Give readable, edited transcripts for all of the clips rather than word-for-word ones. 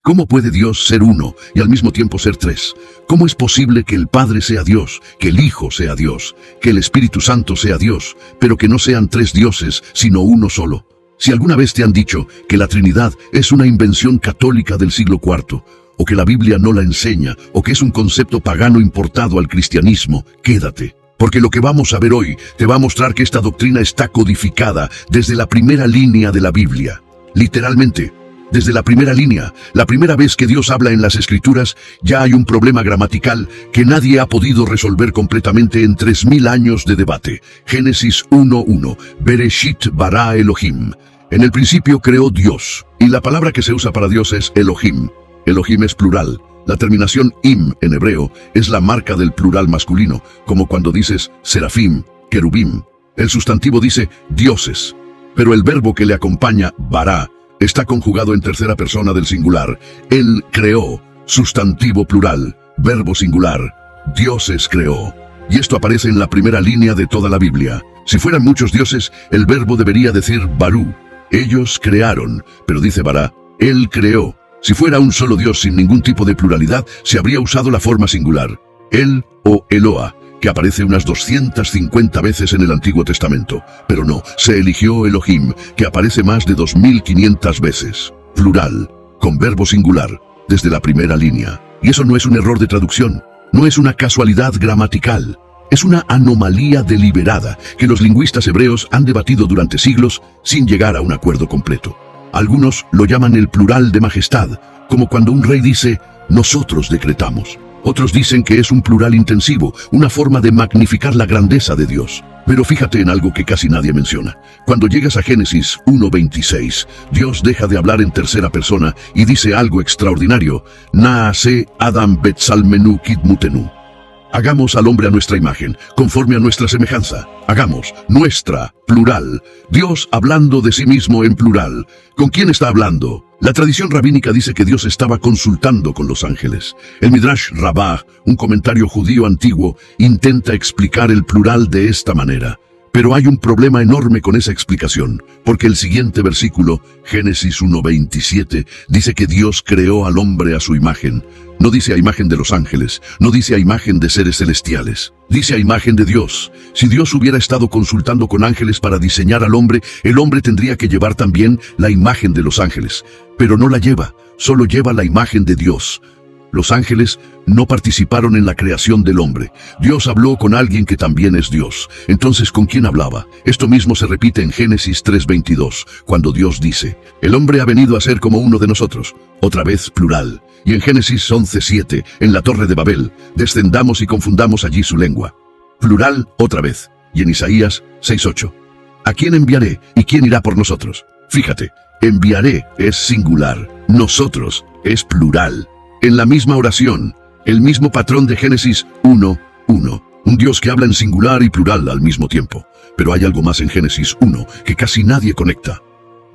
¿Cómo puede Dios ser uno y al mismo tiempo ser tres? ¿Cómo es posible que el Padre sea Dios, que el Hijo sea Dios, que el Espíritu Santo sea Dios, pero que no sean tres dioses, sino uno solo? Si alguna vez te han dicho que la Trinidad es una invención católica del siglo IV, o que la Biblia no la enseña, o que es un concepto pagano importado al cristianismo, quédate. Porque lo que vamos a ver hoy te va a mostrar que esta doctrina está codificada desde la primera línea de la Biblia. Literalmente, desde la primera línea, la primera vez que Dios habla en las Escrituras, ya hay un problema gramatical que nadie ha podido resolver completamente en 3000 años de debate. Génesis 1:1, Bereshit bara Elohim. En el principio creó Dios, y la palabra que se usa para Dios es Elohim. Elohim es plural. La terminación im en hebreo es la marca del plural masculino, como cuando dices serafim, querubim. El sustantivo dice dioses, pero el verbo que le acompaña, bara, está conjugado en tercera persona del singular. Él creó, sustantivo plural, verbo singular, dioses creó. Y esto aparece en la primera línea de toda la Biblia. Si fueran muchos dioses, el verbo debería decir barú. Ellos crearon, pero dice bara, él creó. Si fuera un solo Dios sin ningún tipo de pluralidad, se habría usado la forma singular, él o Eloa, que aparece unas 250 veces en el Antiguo Testamento. Pero no, se eligió Elohim, que aparece más de 2500 veces. Plural, con verbo singular, desde la primera línea. Y eso no es un error de traducción, no es una casualidad gramatical. Es una anomalía deliberada que los lingüistas hebreos han debatido durante siglos sin llegar a un acuerdo completo. Algunos lo llaman el plural de majestad, como cuando un rey dice, nosotros decretamos. Otros dicen que es un plural intensivo, una forma de magnificar la grandeza de Dios. Pero fíjate en algo que casi nadie menciona. Cuando llegas a Génesis 1:26, Dios deja de hablar en tercera persona y dice algo extraordinario. Naase Adam Betzalmenu Kidmutenu. Hagamos al hombre a nuestra imagen, conforme a nuestra semejanza. Hagamos, nuestra, plural. Dios hablando de sí mismo en plural. ¿Con quién está hablando? La tradición rabínica dice que Dios estaba consultando con los ángeles. El Midrash Rabbah, un comentario judío antiguo, intenta explicar el plural de esta manera. Pero hay un problema enorme con esa explicación, porque el siguiente versículo, Génesis 1:27, dice que Dios creó al hombre a su imagen. No dice a imagen de los ángeles, no dice a imagen de seres celestiales, dice a imagen de Dios. Si Dios hubiera estado consultando con ángeles para diseñar al hombre, el hombre tendría que llevar también la imagen de los ángeles, pero no la lleva, solo lleva la imagen de Dios. Los ángeles no participaron en la creación del hombre. Dios habló con alguien que también es Dios. Entonces, ¿con quién hablaba? Esto mismo se repite en Génesis 3:22, cuando Dios dice, el hombre ha venido a ser como uno de nosotros. Otra vez plural. Y en Génesis 11:7, en la Torre de Babel, descendamos y confundamos allí su lengua. Plural otra vez. Y en Isaías 6:8, ¿a quién enviaré y quién irá por nosotros? Fíjate, enviaré es singular, nosotros es plural. En la misma oración, el mismo patrón de Génesis 1:1, un Dios que habla en singular y plural al mismo tiempo. Pero hay algo más en Génesis 1 que casi nadie conecta.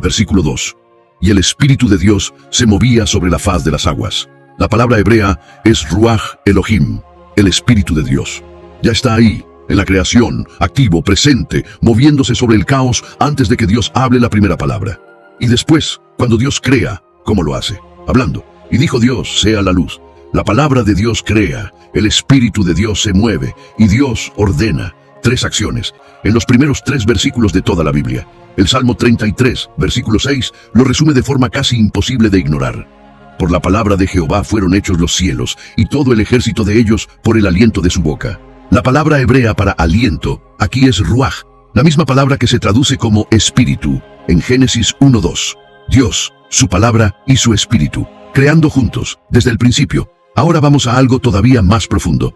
Versículo 2. Y el Espíritu de Dios se movía sobre la faz de las aguas. La palabra hebrea es Ruach Elohim, el Espíritu de Dios. Ya está ahí, en la creación, activo, presente, moviéndose sobre el caos antes de que Dios hable la primera palabra. Y después, cuando Dios crea, ¿cómo lo hace? Hablando. Y dijo Dios, sea la luz. La palabra de Dios crea, el Espíritu de Dios se mueve, y Dios ordena. 3 acciones, en los primeros 3 versículos de toda la Biblia. El Salmo 33, versículo 6, lo resume de forma casi imposible de ignorar. Por la palabra de Jehová fueron hechos los cielos, y todo el ejército de ellos por el aliento de su boca. La palabra hebrea para aliento, aquí es ruach, la misma palabra que se traduce como espíritu, en Génesis 1:2. Dios, su palabra y su espíritu, creando juntos, desde el principio. Ahora vamos a algo todavía más profundo.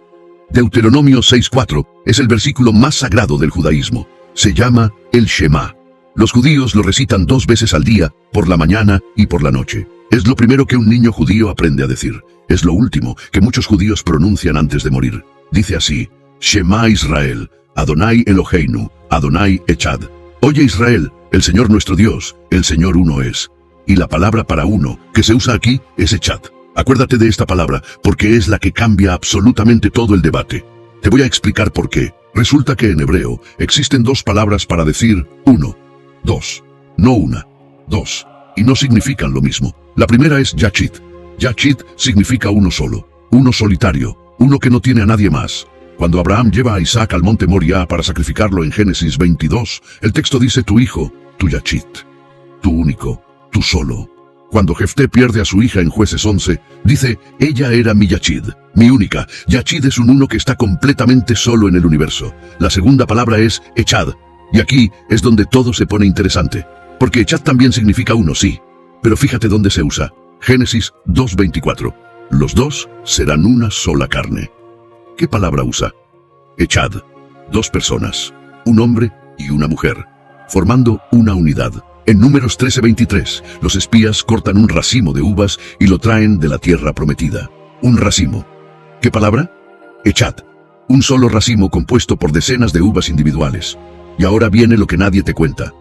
Deuteronomio 6:4 es el versículo más sagrado del judaísmo. Se llama el Shema. Los judíos lo recitan 2 veces al día, por la mañana y por la noche. Es lo primero que un niño judío aprende a decir. Es lo último que muchos judíos pronuncian antes de morir. Dice así, Shema Israel, Adonai Eloheinu, Adonai Echad. Oye Israel, el Señor nuestro Dios, el Señor uno es. Y la palabra para uno que se usa aquí es Echad. Acuérdate de esta palabra, porque es la que cambia absolutamente todo el debate. Te voy a explicar por qué. Resulta que en hebreo existen 2 palabras para decir uno, 2, no una, 2, y no significan lo mismo. La primera es yachit, Yachid significa uno solo, uno solitario, uno que no tiene a nadie más. Cuando Abraham lleva a Isaac al monte Moriah para sacrificarlo en Génesis 22, el texto dice tu hijo, tu Yachid, tu único, tu solo. Cuando Jefté pierde a su hija en Jueces 11, dice, ella era mi Yachid, mi única. Yachid es un uno que está completamente solo en el universo. La segunda palabra es Echad, y aquí es donde todo se pone interesante. Porque Echad también significa uno, sí. Pero fíjate dónde se usa. Génesis 2:24. Los dos serán una sola carne. ¿Qué palabra usa? Echad. Dos personas, un hombre y una mujer, formando una unidad. En Números 13:23, los espías cortan un racimo de uvas y lo traen de la tierra prometida. Un racimo. ¿Qué palabra? Echad. Un solo racimo compuesto por decenas de uvas individuales. Y ahora viene lo que nadie te cuenta.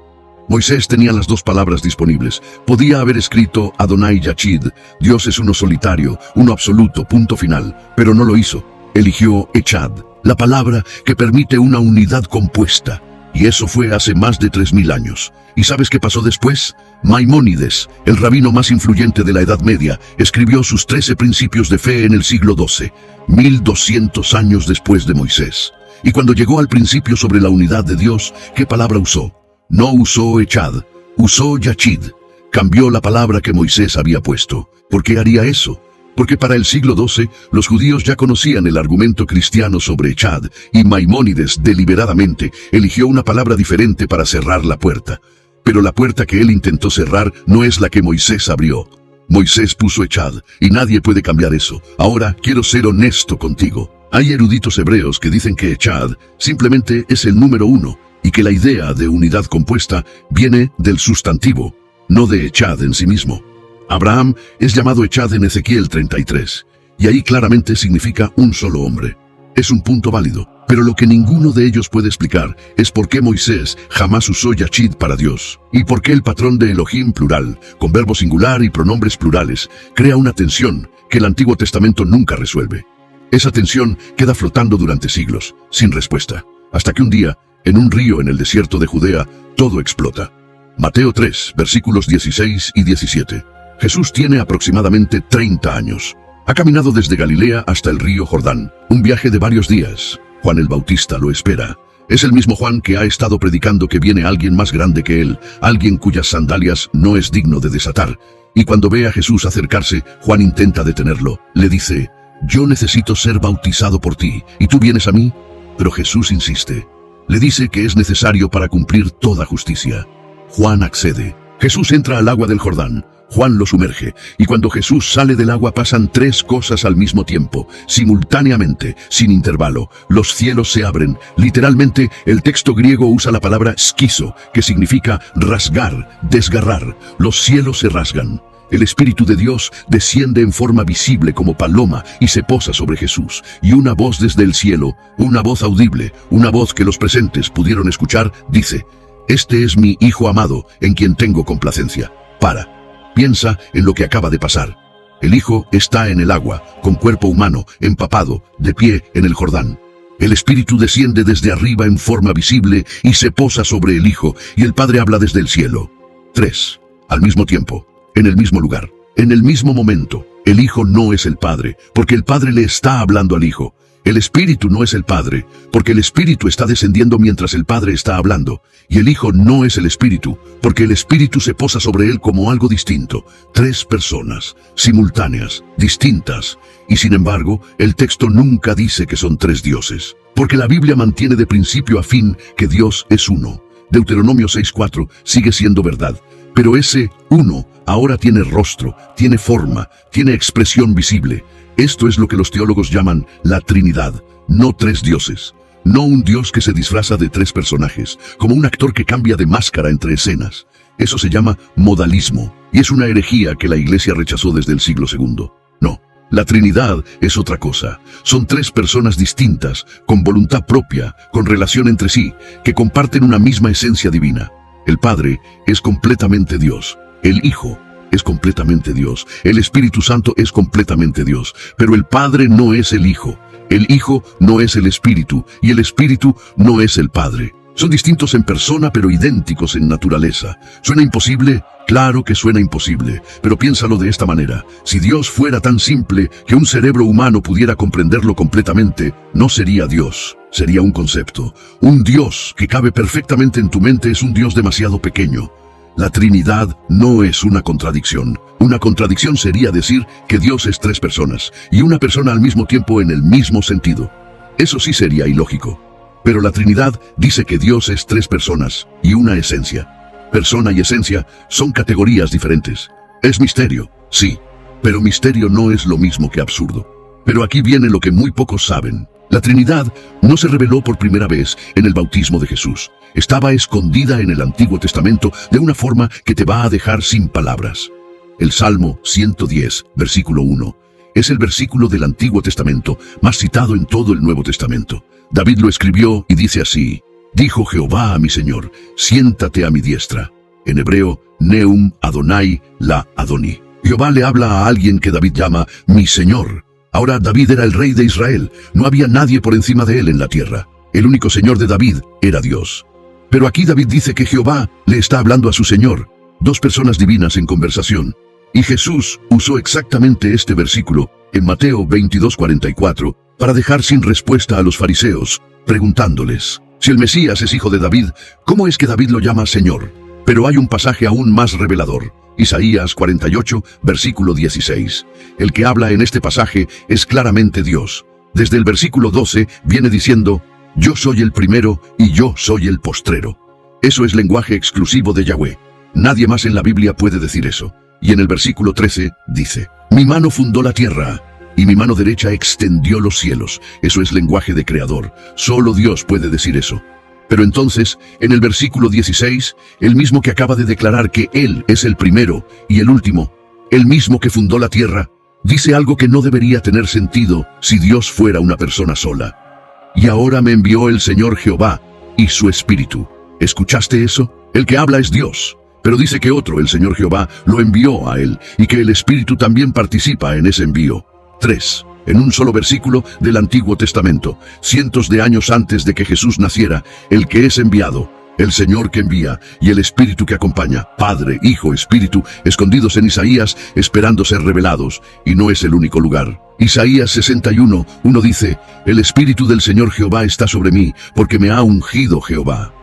Moisés tenía las dos palabras disponibles. Podía haber escrito Adonai Yachid, Dios es uno solitario, uno absoluto, punto final, pero no lo hizo. Eligió Echad, la palabra que permite una unidad compuesta. Y eso fue hace más de 3000 años. ¿Y sabes qué pasó después? Maimónides, el rabino más influyente de la Edad Media, escribió sus 13 principios de fe en el siglo XII, 1200 años después de Moisés. Y cuando llegó al principio sobre la unidad de Dios, ¿qué palabra usó? No usó Echad, usó Yachid. Cambió la palabra que Moisés había puesto. ¿Por qué haría eso? Porque para el siglo XII, los judíos ya conocían el argumento cristiano sobre Echad, y Maimónides deliberadamente eligió una palabra diferente para cerrar la puerta. Pero la puerta que él intentó cerrar no es la que Moisés abrió. Moisés puso Echad, y nadie puede cambiar eso. Ahora quiero ser honesto contigo. Hay eruditos hebreos que dicen que Echad simplemente es el número 1, y que la idea de unidad compuesta viene del sustantivo, no de Echad en sí mismo. Abraham es llamado Echad en Ezequiel 33, y ahí claramente significa un solo hombre. Es un punto válido, pero lo que ninguno de ellos puede explicar es por qué Moisés jamás usó Yachid para Dios, y por qué el patrón de Elohim plural, con verbo singular y pronombres plurales, crea una tensión que el Antiguo Testamento nunca resuelve. Esa tensión queda flotando durante siglos, sin respuesta, hasta que un día, en un río en el desierto de Judea, todo explota. Mateo 3, versículos 16 y 17. Jesús tiene aproximadamente 30 años. Ha caminado desde Galilea hasta el río Jordán, un viaje de varios días. Juan el Bautista lo espera. Es el mismo Juan que ha estado predicando que viene alguien más grande que él, alguien cuyas sandalias no es digno de desatar. Y cuando ve a Jesús acercarse, Juan intenta detenerlo. Le dice, yo necesito ser bautizado por ti, ¿y tú vienes a mí? Pero Jesús insiste. Le dice que es necesario para cumplir toda justicia. Juan accede. Jesús entra al agua del Jordán. Juan lo sumerge, y cuando Jesús sale del agua pasan tres cosas al mismo tiempo, simultáneamente, sin intervalo. Los cielos se abren. Literalmente, el texto griego usa la palabra skizo, que significa rasgar, desgarrar. Los cielos se rasgan. El Espíritu de Dios desciende en forma visible como paloma y se posa sobre Jesús. Y una voz desde el cielo, una voz audible, una voz que los presentes pudieron escuchar, dice, «Este es mi Hijo amado, en quien tengo complacencia». Para. Piensa en lo que acaba de pasar. El Hijo está en el agua, con cuerpo humano, empapado, de pie en el Jordán. El Espíritu desciende desde arriba en forma visible y se posa sobre el Hijo, y el Padre habla desde el cielo. 3. Al mismo tiempo, en el mismo lugar, en el mismo momento. El Hijo no es el Padre, porque el Padre le está hablando al Hijo. El Espíritu no es el Padre, porque el Espíritu está descendiendo mientras el Padre está hablando. Y el Hijo no es el Espíritu, porque el Espíritu se posa sobre él como algo distinto. 3 personas, simultáneas, distintas. Y sin embargo, el texto nunca dice que son 3 dioses, porque la Biblia mantiene de principio a fin que Dios es uno. Deuteronomio 6:4 sigue siendo verdad. Pero ese uno ahora tiene rostro, tiene forma, tiene expresión visible. Esto es lo que los teólogos llaman la Trinidad, no 3 dioses. No un Dios que se disfraza de 3 personajes, como un actor que cambia de máscara entre escenas. Eso se llama modalismo, y es una herejía que la Iglesia rechazó desde el siglo II. No, la Trinidad es otra cosa. Son 3 personas distintas, con voluntad propia, con relación entre sí, que comparten una misma esencia divina. El Padre es completamente Dios. El Hijo es completamente Dios. El Espíritu Santo es completamente Dios. Pero el Padre no es el Hijo. El Hijo no es el Espíritu. Y el Espíritu no es el Padre. Son distintos en persona, pero idénticos en naturaleza. ¿Suena imposible? Claro que suena imposible, pero piénsalo de esta manera. Si Dios fuera tan simple que un cerebro humano pudiera comprenderlo completamente, no sería Dios, sería un concepto. Un Dios que cabe perfectamente en tu mente es un Dios demasiado pequeño. La Trinidad no es una contradicción. Una contradicción sería decir que Dios es tres personas, y una persona al mismo tiempo en el mismo sentido. Eso sí sería ilógico. Pero la Trinidad dice que Dios es tres personas y una esencia. Persona y esencia son categorías diferentes. Es misterio, sí, pero misterio no es lo mismo que absurdo. Pero aquí viene lo que muy pocos saben. La Trinidad no se reveló por primera vez en el bautismo de Jesús. Estaba escondida en el Antiguo Testamento de una forma que te va a dejar sin palabras. El Salmo 110, versículo 1, es el versículo del Antiguo Testamento más citado en todo el Nuevo Testamento. David lo escribió y dice así: dijo Jehová a mi Señor, siéntate a mi diestra. En hebreo, Neum Adonai la Adoni. Jehová le habla a alguien que David llama mi Señor. Ahora David era el rey de Israel, no había nadie por encima de él en la tierra. El único Señor de David era Dios. Pero aquí David dice que Jehová le está hablando a su Señor, dos personas divinas en conversación. Y Jesús usó exactamente este versículo en Mateo 22:44 para dejar sin respuesta a los fariseos, preguntándoles: si el Mesías es hijo de David, ¿cómo es que David lo llama Señor? Pero hay un pasaje aún más revelador. Isaías 48, versículo 16. El que habla en este pasaje es claramente Dios. Desde el versículo 12 viene diciendo: yo soy el primero y yo soy el postrero. Eso es lenguaje exclusivo de Yahweh. Nadie más en la Biblia puede decir eso. Y en el versículo 13 dice: mi mano fundó la tierra y mi mano derecha extendió los cielos. Eso es lenguaje de creador. Solo Dios puede decir eso. Pero entonces, en el versículo 16, el mismo que acaba de declarar que Él es el primero y el último, el mismo que fundó la tierra, dice algo que no debería tener sentido si Dios fuera una persona sola. Y ahora me envió el Señor Jehová y su Espíritu. ¿Escuchaste eso? El que habla es Dios. Pero dice que otro, el Señor Jehová, lo envió a él, y que el Espíritu también participa en ese envío. 3. En un solo versículo del Antiguo Testamento, cientos de años antes de que Jesús naciera, el que es enviado, el Señor que envía, y el Espíritu que acompaña, Padre, Hijo, Espíritu, escondidos en Isaías, esperando ser revelados, y no es el único lugar. Isaías 61:1 dice: el Espíritu del Señor Jehová está sobre mí, porque me ha ungido Jehová.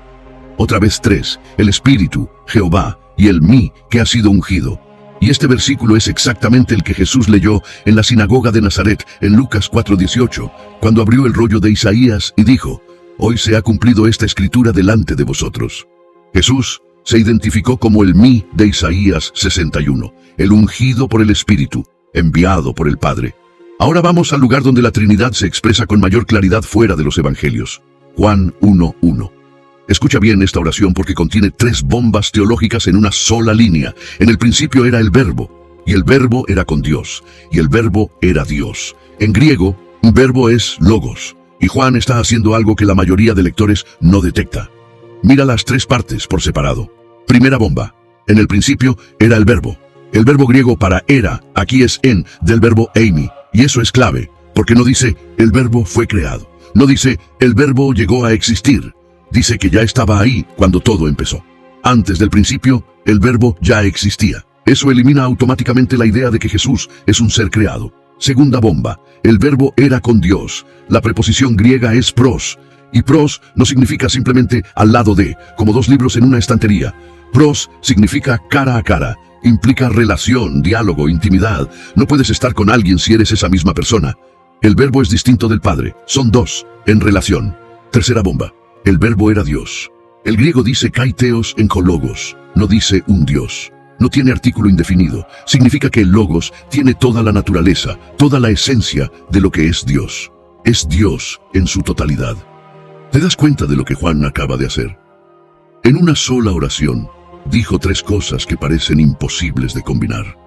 Otra vez 3, el Espíritu, Jehová, y el mí, que ha sido ungido. Y este versículo es exactamente el que Jesús leyó en la sinagoga de Nazaret, en Lucas 4:18, cuando abrió el rollo de Isaías y dijo: hoy se ha cumplido esta escritura delante de vosotros. Jesús se identificó como el mí de Isaías 61, el ungido por el Espíritu, enviado por el Padre. Ahora vamos al lugar donde la Trinidad se expresa con mayor claridad fuera de los Evangelios. Juan 1:1. Escucha bien esta oración porque contiene 3 bombas teológicas en una sola línea. En el principio era el Verbo, y el Verbo era con Dios, y el Verbo era Dios. En griego, verbo es logos, y Juan está haciendo algo que la mayoría de lectores no detecta. Mira las 3 partes por separado. Primera bomba. En el principio era el Verbo. El verbo griego para era, aquí es en, del verbo eimi, y eso es clave, porque no dice el Verbo fue creado. No dice el Verbo llegó a existir. Dice que ya estaba ahí cuando todo empezó. Antes del principio, el Verbo ya existía. Eso elimina automáticamente la idea de que Jesús es un ser creado. Segunda bomba. El Verbo era con Dios. La preposición griega es pros. Y pros no significa simplemente al lado de, como 2 libros en una estantería. Pros significa cara a cara. Implica relación, diálogo, intimidad. No puedes estar con alguien si eres esa misma persona. El Verbo es distinto del Padre. Son 2, en relación. Tercera bomba. El Verbo era Dios. El griego dice kaiteos en logos, no dice un Dios. No tiene artículo indefinido. Significa que el logos tiene toda la naturaleza, toda la esencia de lo que es Dios. Es Dios en su totalidad. ¿Te das cuenta de lo que Juan acaba de hacer? En una sola oración, dijo 3 cosas que parecen imposibles de combinar.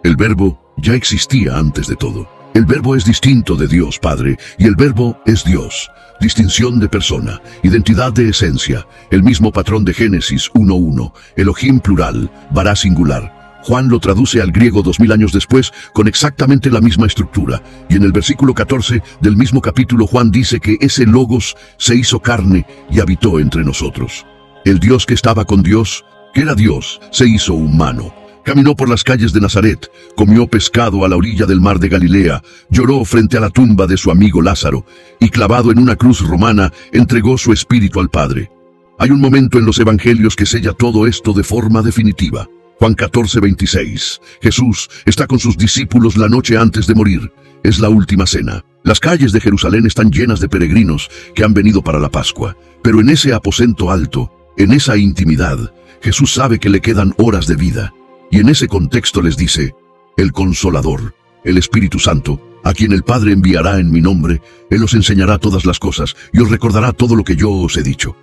El Verbo ya existía antes de todo. El Verbo es distinto de Dios Padre, y el Verbo es Dios. Distinción de persona, identidad de esencia, el mismo patrón de Génesis 1:1, Elohim plural, Bará singular, Juan lo traduce al griego 2000 años después con exactamente la misma estructura. Y en el versículo 14 del mismo capítulo Juan dice que ese Logos se hizo carne y habitó entre nosotros. El Dios que estaba con Dios, que era Dios, se hizo humano. Caminó por las calles de Nazaret, comió pescado a la orilla del mar de Galilea, lloró frente a la tumba de su amigo Lázaro, y clavado en una cruz romana, entregó su espíritu al Padre. Hay un momento en los evangelios que sella todo esto de forma definitiva. Juan 14:26. Jesús está con sus discípulos la noche antes de morir. Es la última cena. Las calles de Jerusalén están llenas de peregrinos que han venido para la Pascua. Pero en ese aposento alto, en esa intimidad, Jesús sabe que le quedan horas de vida. Y en ese contexto les dice, el Consolador, el Espíritu Santo, a quien el Padre enviará en mi nombre, Él os enseñará todas las cosas y os recordará todo lo que yo os he dicho.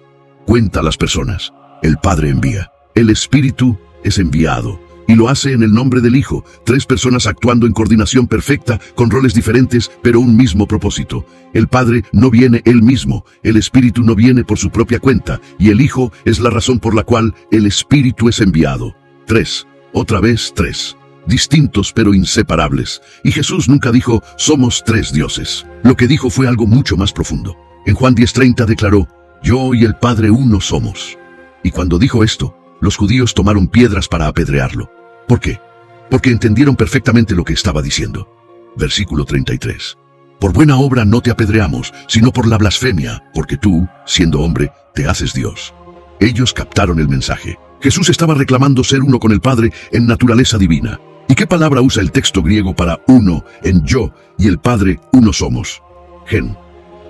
Cuenta a las personas, el Padre envía, el Espíritu es enviado, y lo hace en el nombre del Hijo, 3 personas actuando en coordinación perfecta, con roles diferentes, pero un mismo propósito. El Padre no viene Él mismo, el Espíritu no viene por su propia cuenta, y el Hijo es la razón por la cual el Espíritu es enviado. 3. Otra vez 3. Distintos pero inseparables. Y Jesús nunca dijo, somos 3 dioses. Lo que dijo fue algo mucho más profundo. En Juan 10:30 declaró, yo y el Padre uno somos. Y cuando dijo esto, los judíos tomaron piedras para apedrearlo. ¿Por qué? Porque entendieron perfectamente lo que estaba diciendo. Versículo 33. Por buena obra no te apedreamos, sino por la blasfemia, porque tú, siendo hombre, te haces Dios. Ellos captaron el mensaje. Jesús estaba reclamando ser uno con el Padre en naturaleza divina. ¿Y qué palabra usa el texto griego para uno en yo y el Padre uno somos? Gen,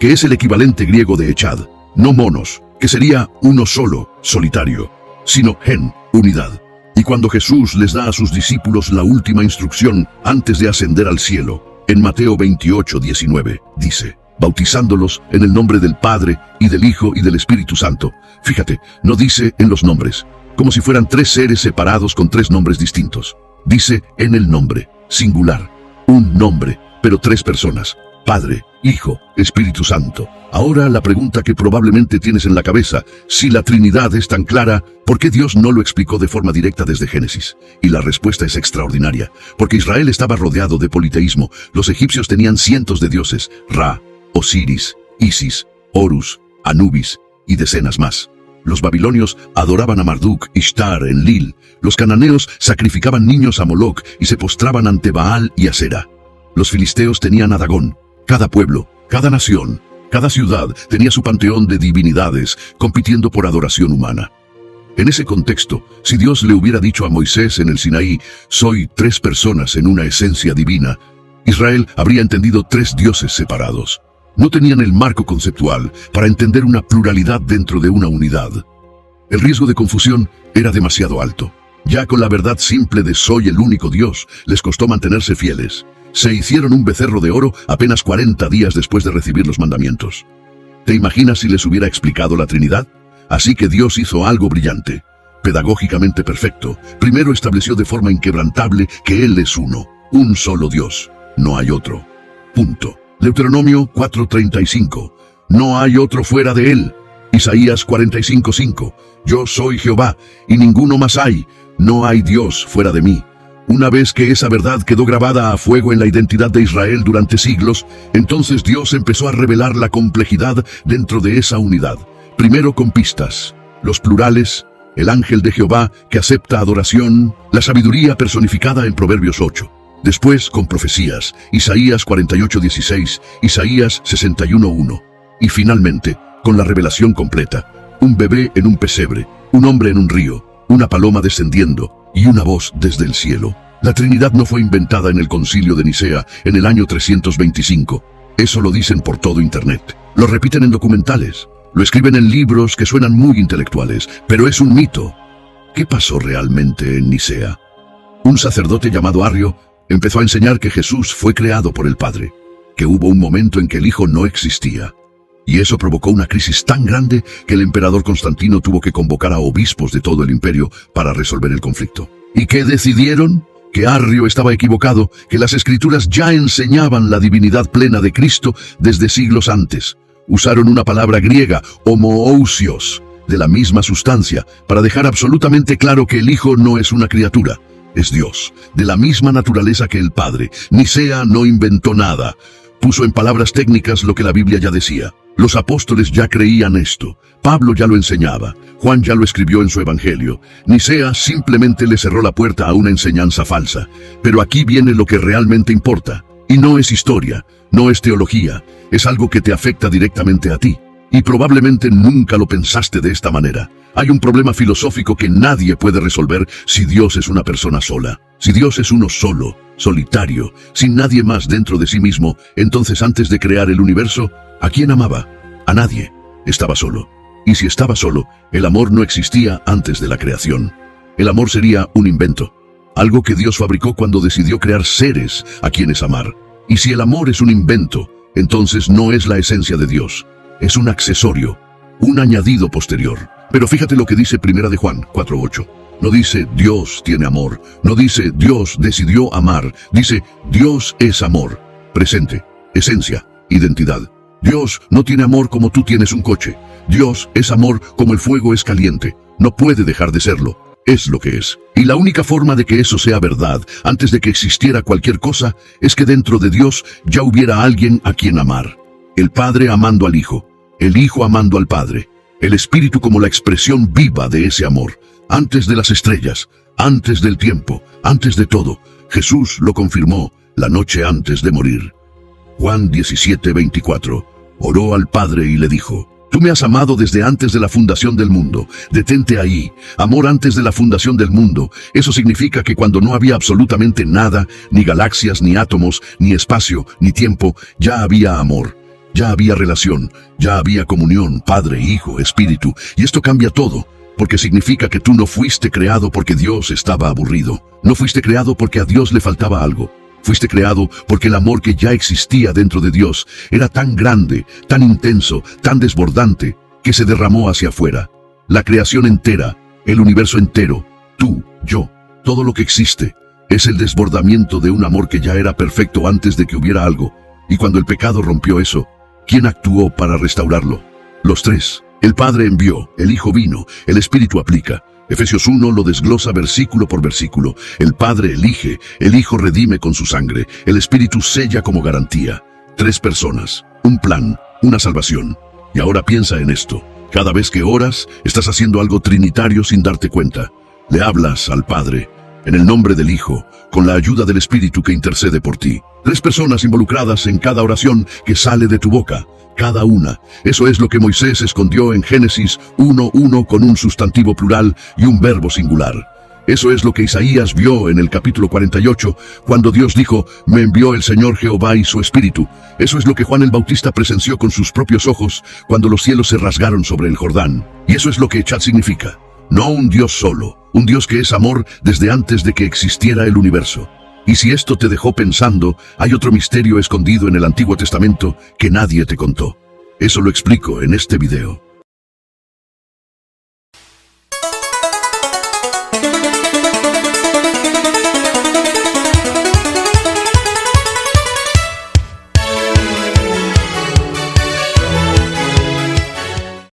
que es el equivalente griego de echad, no monos, que sería uno solo, solitario, sino gen, unidad. Y cuando Jesús les da a sus discípulos la última instrucción antes de ascender al cielo, en Mateo 28:19, dice, bautizándolos en el nombre del Padre, y del Hijo, y del Espíritu Santo. Fíjate, no dice en los nombres, como si fueran 3 seres separados con 3 nombres distintos. Dice en el nombre, singular, un nombre, pero 3 personas, Padre, Hijo, Espíritu Santo. Ahora la pregunta que probablemente tienes en la cabeza, si la Trinidad es tan clara, ¿por qué Dios no lo explicó de forma directa desde Génesis? Y la respuesta es extraordinaria, porque Israel estaba rodeado de politeísmo. Los egipcios tenían cientos de dioses, Ra, Osiris, Isis, Horus, Anubis y decenas más. Los babilonios adoraban a Marduk, Ishtar, Enlil. Los cananeos sacrificaban niños a Moloc y se postraban ante Baal y Asera. Los filisteos tenían a Dagón. Cada pueblo, cada nación, cada ciudad tenía su panteón de divinidades compitiendo por adoración humana. En ese contexto, si Dios le hubiera dicho a Moisés en el Sinaí, soy 3 personas en una esencia divina, Israel habría entendido 3 dioses separados. No tenían el marco conceptual para entender una pluralidad dentro de una unidad. El riesgo de confusión era demasiado alto. Ya con la verdad simple de soy el único Dios, les costó mantenerse fieles. Se hicieron un becerro de oro apenas 40 días después de recibir los mandamientos. ¿Te imaginas si les hubiera explicado la Trinidad? Así que Dios hizo algo brillante, pedagógicamente perfecto. Primero estableció de forma inquebrantable que Él es uno, un solo Dios, no hay otro. Punto. Deuteronomio 4:35. No hay otro fuera de Él. Isaías 45:5. Yo soy Jehová, y ninguno más hay. No hay Dios fuera de mí. Una vez que esa verdad quedó grabada a fuego en la identidad de Israel durante siglos, entonces Dios empezó a revelar la complejidad dentro de esa unidad. Primero con pistas, los plurales, el ángel de Jehová que acepta adoración, la sabiduría personificada en Proverbios 8. Después con profecías, Isaías 48:16, Isaías 61:1. Y finalmente, con la revelación completa, un bebé en un pesebre, un hombre en un río, una paloma descendiendo y una voz desde el cielo. La Trinidad no fue inventada en el Concilio de Nicea en el año 325. Eso lo dicen por todo Internet. Lo repiten en documentales. Lo escriben en libros que suenan muy intelectuales, pero es un mito. ¿Qué pasó realmente en Nicea? Un sacerdote llamado Arrio empezó a enseñar que Jesús fue creado por el Padre, que hubo un momento en que el Hijo no existía. Y eso provocó una crisis tan grande que el emperador Constantino tuvo que convocar a obispos de todo el imperio para resolver el conflicto. ¿Y qué decidieron? Que Arrio estaba equivocado, que las Escrituras ya enseñaban la divinidad plena de Cristo desde siglos antes. Usaron una palabra griega, homoousios, de la misma sustancia, para dejar absolutamente claro que el Hijo no es una criatura. es Dios, de la misma naturaleza que el Padre. Nicea no inventó nada. Puso en palabras técnicas lo que la Biblia ya decía. Los apóstoles ya creían esto. Pablo ya lo enseñaba. Juan ya lo escribió en su evangelio. Nicea simplemente le cerró la puerta a una enseñanza falsa. Pero aquí viene lo que realmente importa. Y no es historia, no es teología, es algo que te afecta directamente a ti. Y probablemente nunca lo pensaste de esta manera. Hay un problema filosófico que nadie puede resolver si Dios es una persona sola. Si Dios es uno solo, solitario, sin nadie más dentro de sí mismo, entonces antes de crear el universo, ¿a quién amaba? A nadie. Estaba solo. Y si estaba solo, el amor no existía antes de la creación. El amor sería un invento. Algo que Dios fabricó cuando decidió crear seres a quienes amar. Y si el amor es un invento, entonces no es la esencia de Dios. Es un accesorio, un añadido posterior. Pero fíjate lo que dice 1 de Juan 4:8. No dice Dios tiene amor, no dice Dios decidió amar, dice Dios es amor. Presente, esencia, identidad. Dios no tiene amor como tú tienes un coche. Dios es amor como el fuego es caliente. No puede dejar de serlo. Es lo que es. Y la única forma de que eso sea verdad, antes de que existiera cualquier cosa, es que dentro de Dios ya hubiera alguien a quien amar. El Padre amando al Hijo, el Hijo amando al Padre, el Espíritu como la expresión viva de ese amor. Antes de las estrellas, antes del tiempo, antes de todo, Jesús lo confirmó la noche antes de morir. Juan 17:24. Oró al Padre y le dijo: Tú me has amado desde antes de la fundación del mundo. Detente ahí. Amor antes de la fundación del mundo. Eso significa que cuando no había absolutamente nada, ni galaxias, ni átomos, ni espacio, ni tiempo, ya había amor. Ya había relación. Ya había comunión, Padre, Hijo, Espíritu. Y esto cambia todo, porque significa que tú no fuiste creado porque Dios estaba aburrido. No fuiste creado porque a Dios le faltaba algo. Fuiste creado porque el amor que ya existía dentro de Dios era tan grande, tan intenso, tan desbordante, que se derramó hacia afuera. La creación entera, el universo entero, tú, yo, todo lo que existe, es el desbordamiento de un amor que ya era perfecto antes de que hubiera algo. Y cuando el pecado rompió eso, ¿quién actuó para restaurarlo? Los tres. El Padre envió, el Hijo vino, el Espíritu aplica. Efesios 1 lo desglosa versículo por versículo. El Padre elige, el Hijo redime con su sangre, el Espíritu sella como garantía. Tres personas, un plan, una salvación. Y ahora piensa en esto. Cada vez que oras, estás haciendo algo trinitario sin darte cuenta. Le hablas al Padre, en el nombre del Hijo, con la ayuda del Espíritu que intercede por ti. Tres personas involucradas en cada oración que sale de tu boca. Cada una. Eso es lo que Moisés escondió en Génesis 1:1 con un sustantivo plural y un verbo singular. Eso es lo que Isaías vio en el capítulo 48, cuando Dios dijo: me envió el Señor Jehová y su Espíritu. Eso es lo que Juan el Bautista presenció con sus propios ojos cuando los cielos se rasgaron sobre el Jordán. Y eso es lo que Echad significa. No un Dios solo, un Dios que es amor desde antes de que existiera el universo. Y si esto te dejó pensando, hay otro misterio escondido en el Antiguo Testamento que nadie te contó. Eso lo explico en este video.